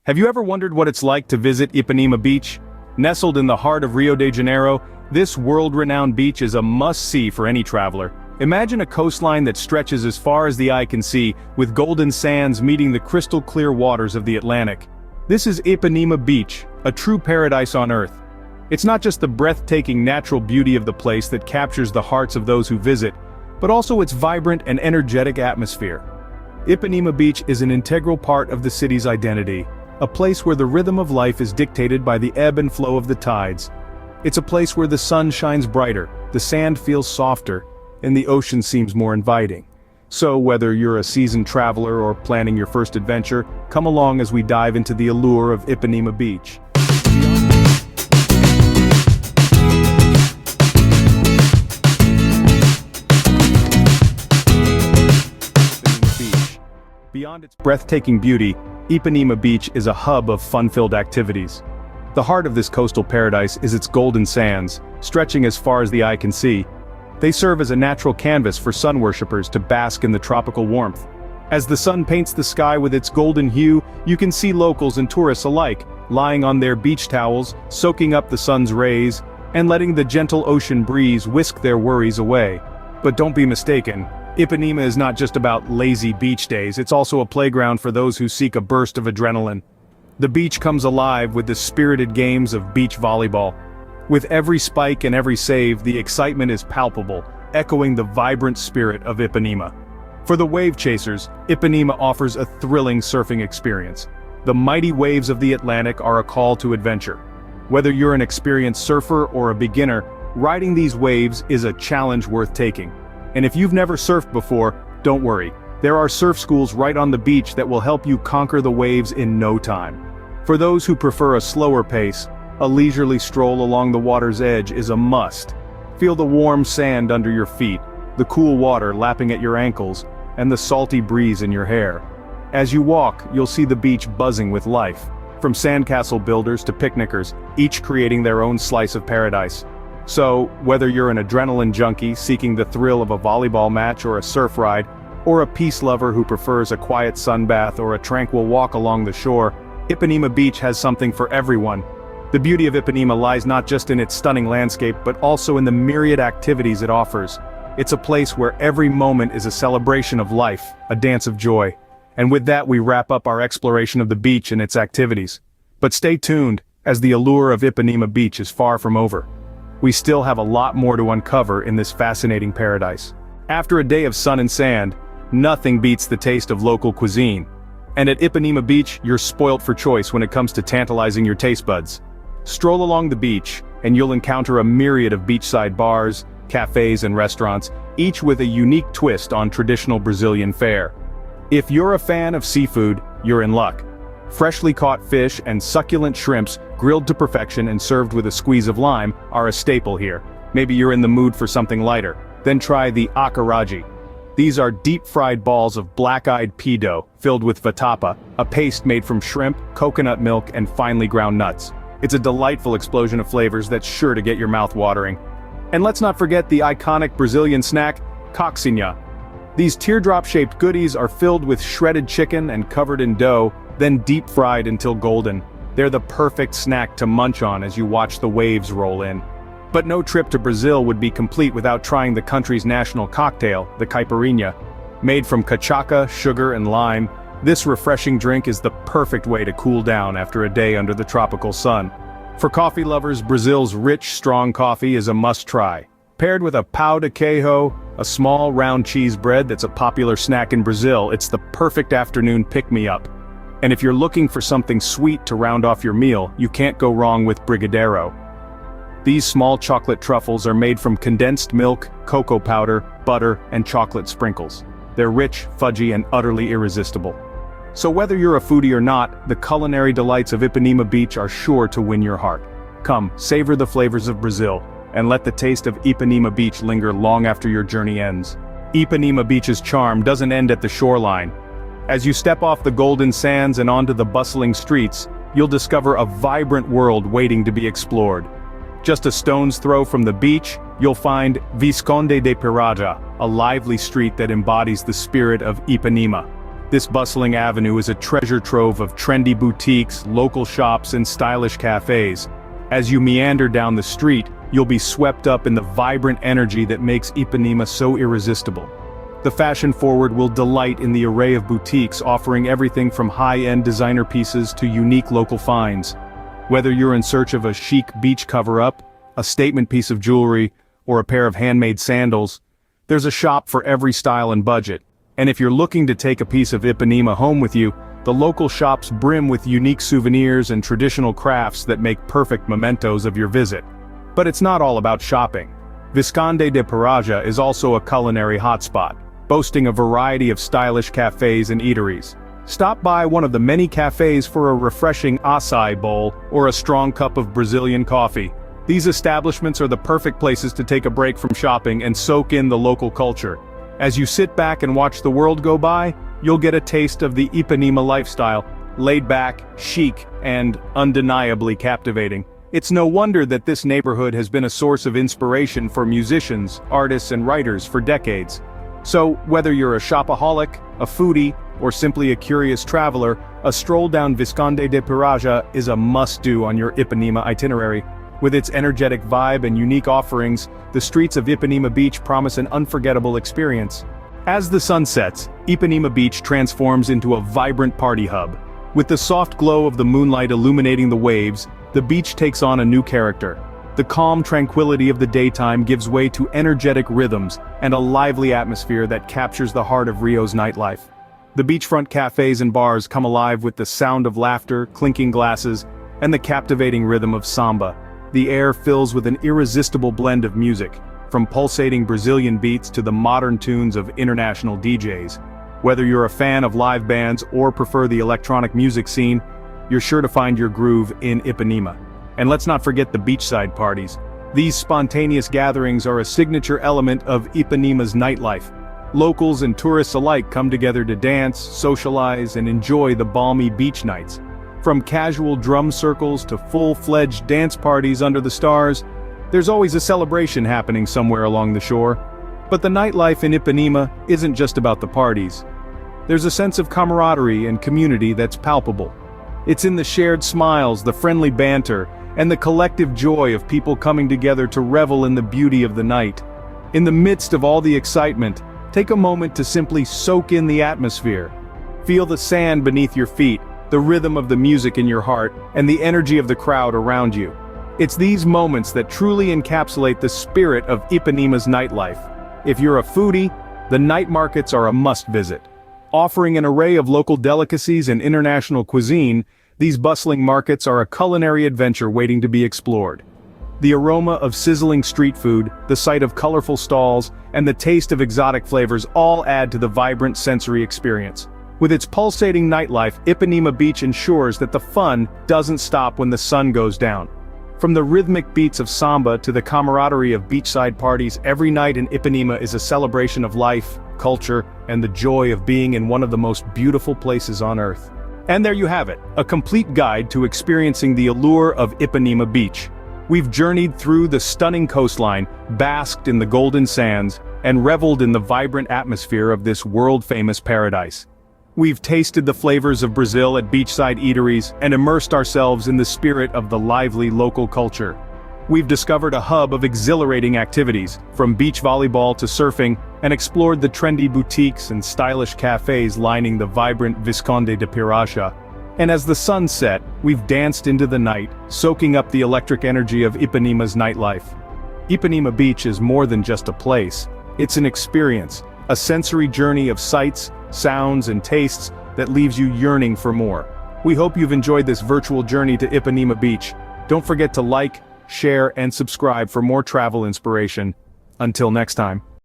Have you ever wondered what it's like to visit Ipanema Beach? Nestled in the heart of Rio de Janeiro, this world-renowned beach is a must-see for any traveler. Imagine a coastline that stretches as far as the eye can see, with golden sands meeting the crystal-clear waters of the Atlantic. This is Ipanema Beach, a true paradise on earth. It's not just the breathtaking natural beauty of the place that captures the hearts of those who visit, but also its vibrant and energetic atmosphere. Ipanema Beach is an integral part of the city's identity, a place where the rhythm of life is dictated by the ebb and flow of the tides. It's a place where the sun shines brighter, the sand feels softer, and the ocean seems more inviting. So whether you're a seasoned traveler or planning your first adventure, come along as we dive into the allure of Ipanema Beach. Beyond its breathtaking beauty, Ipanema Beach is a hub of fun-filled activities. The heart of this coastal paradise is its golden sands, stretching as far as the eye can see. They serve as a natural canvas for sun worshippers to bask in the tropical warmth. As the sun paints the sky with its golden hue, you can see locals and tourists alike, lying on their beach towels, soaking up the sun's rays, and letting the gentle ocean breeze whisk their worries away. But don't be mistaken, Ipanema is not just about lazy beach days, it's also a playground for those who seek a burst of adrenaline. The beach comes alive with the spirited games of beach volleyball. With every spike and every save, the excitement is palpable, echoing the vibrant spirit of Ipanema. For the wave chasers, Ipanema offers a thrilling surfing experience. The mighty waves of the Atlantic are a call to adventure. Whether you're an experienced surfer or a beginner, riding these waves is a challenge worth taking. And if you've never surfed before, don't worry. There are surf schools right on the beach that will help you conquer the waves in no time. For those who prefer a slower pace, a leisurely stroll along the water's edge is a must. Feel the warm sand under your feet, the cool water lapping at your ankles, and the salty breeze in your hair. As you walk, you'll see the beach buzzing with life, from sandcastle builders to picnickers, each creating their own slice of paradise. So, whether you're an adrenaline junkie seeking the thrill of a volleyball match or a surf ride, or a peace lover who prefers a quiet sunbath or a tranquil walk along the shore, Ipanema Beach has something for everyone. The beauty of Ipanema lies not just in its stunning landscape but also in the myriad activities it offers. It's a place where every moment is a celebration of life, a dance of joy. And with that we wrap up our exploration of the beach and its activities. But stay tuned, as the allure of Ipanema Beach is far from over. We still have a lot more to uncover in this fascinating paradise. After a day of sun and sand, nothing beats the taste of local cuisine. And at Ipanema Beach, you're spoilt for choice when it comes to tantalizing your taste buds. Stroll along the beach, and you'll encounter a myriad of beachside bars, cafes and restaurants, each with a unique twist on traditional Brazilian fare. If you're a fan of seafood, you're in luck. Freshly caught fish and succulent shrimps, grilled to perfection and served with a squeeze of lime, are a staple here. Maybe you're in the mood for something lighter. Then try the acarajé. These are deep-fried balls of black-eyed pea dough, filled with vatapa, a paste made from shrimp, coconut milk, and finely ground nuts. It's a delightful explosion of flavors that's sure to get your mouth watering. And let's not forget the iconic Brazilian snack, coxinha. These teardrop-shaped goodies are filled with shredded chicken and covered in dough, then deep-fried until golden. They're the perfect snack to munch on as you watch the waves roll in. But no trip to Brazil would be complete without trying the country's national cocktail, the caipirinha. Made from cachaça, sugar, and lime, this refreshing drink is the perfect way to cool down after a day under the tropical sun. For coffee lovers, Brazil's rich, strong coffee is a must-try. Paired with a pão de queijo, a small, round cheese bread that's a popular snack in Brazil, it's the perfect afternoon pick-me-up. And if you're looking for something sweet to round off your meal, you can't go wrong with brigadeiro. These small chocolate truffles are made from condensed milk, cocoa powder, butter, and chocolate sprinkles. They're rich, fudgy, and utterly irresistible. So whether you're a foodie or not, the culinary delights of Ipanema Beach are sure to win your heart. Come, savor the flavors of Brazil, and let the taste of Ipanema Beach linger long after your journey ends. Ipanema Beach's charm doesn't end at the shoreline. As you step off the golden sands and onto the bustling streets, you'll discover a vibrant world waiting to be explored. Just a stone's throw from the beach, you'll find Visconde de Piraja, a lively street that embodies the spirit of Ipanema. This bustling avenue is a treasure trove of trendy boutiques, local shops, and stylish cafes. As you meander down the street, you'll be swept up in the vibrant energy that makes Ipanema so irresistible. The fashion-forward will delight in the array of boutiques offering everything from high-end designer pieces to unique local finds. Whether you're in search of a chic beach cover-up, a statement piece of jewelry, or a pair of handmade sandals, there's a shop for every style and budget. And if you're looking to take a piece of Ipanema home with you, the local shops brim with unique souvenirs and traditional crafts that make perfect mementos of your visit. But it's not all about shopping. Visconde de Pedraja is also a culinary hotspot, boasting a variety of stylish cafes and eateries. Stop by one of the many cafes for a refreshing acai bowl or a strong cup of Brazilian coffee. These establishments are the perfect places to take a break from shopping and soak in the local culture. As you sit back and watch the world go by, you'll get a taste of the Ipanema lifestyle, laid back, chic, and undeniably captivating. It's no wonder that this neighborhood has been a source of inspiration for musicians, artists, and writers for decades. So, whether you're a shopaholic, a foodie, or simply a curious traveler, a stroll down Visconde de Pedraja is a must-do on your Ipanema itinerary. With its energetic vibe and unique offerings, the streets of Ipanema Beach promise an unforgettable experience. As the sun sets, Ipanema Beach transforms into a vibrant party hub. With the soft glow of the moonlight illuminating the waves, the beach takes on a new character. The calm tranquility of the daytime gives way to energetic rhythms and a lively atmosphere that captures the heart of Rio's nightlife. The beachfront cafes and bars come alive with the sound of laughter, clinking glasses, and the captivating rhythm of samba. The air fills with an irresistible blend of music, from pulsating Brazilian beats to the modern tunes of international DJs. Whether you're a fan of live bands or prefer the electronic music scene, you're sure to find your groove in Ipanema. And let's not forget the beachside parties. These spontaneous gatherings are a signature element of Ipanema's nightlife. Locals and tourists alike come together to dance, socialize, and enjoy the balmy beach nights. From casual drum circles to full-fledged dance parties under the stars, there's always a celebration happening somewhere along the shore. But the nightlife in Ipanema isn't just about the parties. There's a sense of camaraderie and community that's palpable. It's in the shared smiles, the friendly banter, and the collective joy of people coming together to revel in the beauty of the night. In the midst of all the excitement, take a moment to simply soak in the atmosphere. Feel the sand beneath your feet, the rhythm of the music in your heart, and the energy of the crowd around you. It's these moments that truly encapsulate the spirit of Ipanema's nightlife. If you're a foodie, the night markets are a must-visit. Offering an array of local delicacies and international cuisine, these bustling markets are a culinary adventure waiting to be explored. The aroma of sizzling street food, the sight of colorful stalls, and the taste of exotic flavors all add to the vibrant sensory experience. With its pulsating nightlife, Ipanema Beach ensures that the fun doesn't stop when the sun goes down. From the rhythmic beats of samba to the camaraderie of beachside parties, every night in Ipanema is a celebration of life, culture, and the joy of being in one of the most beautiful places on earth. And there you have it, a complete guide to experiencing the allure of Ipanema Beach. We've journeyed through the stunning coastline, basked in the golden sands, and reveled in the vibrant atmosphere of this world-famous paradise. We've tasted the flavors of Brazil at beachside eateries and immersed ourselves in the spirit of the lively local culture. We've discovered a hub of exhilarating activities, from beach volleyball to surfing, and explored the trendy boutiques and stylish cafes lining the vibrant Visconde de Pedraja. And as the sun set, we've danced into the night, soaking up the electric energy of Ipanema's nightlife. Ipanema Beach is more than just a place. It's an experience, a sensory journey of sights, sounds, and tastes that leaves you yearning for more. We hope you've enjoyed this virtual journey to Ipanema Beach. Don't forget to like, share, and subscribe for more travel inspiration. Until next time.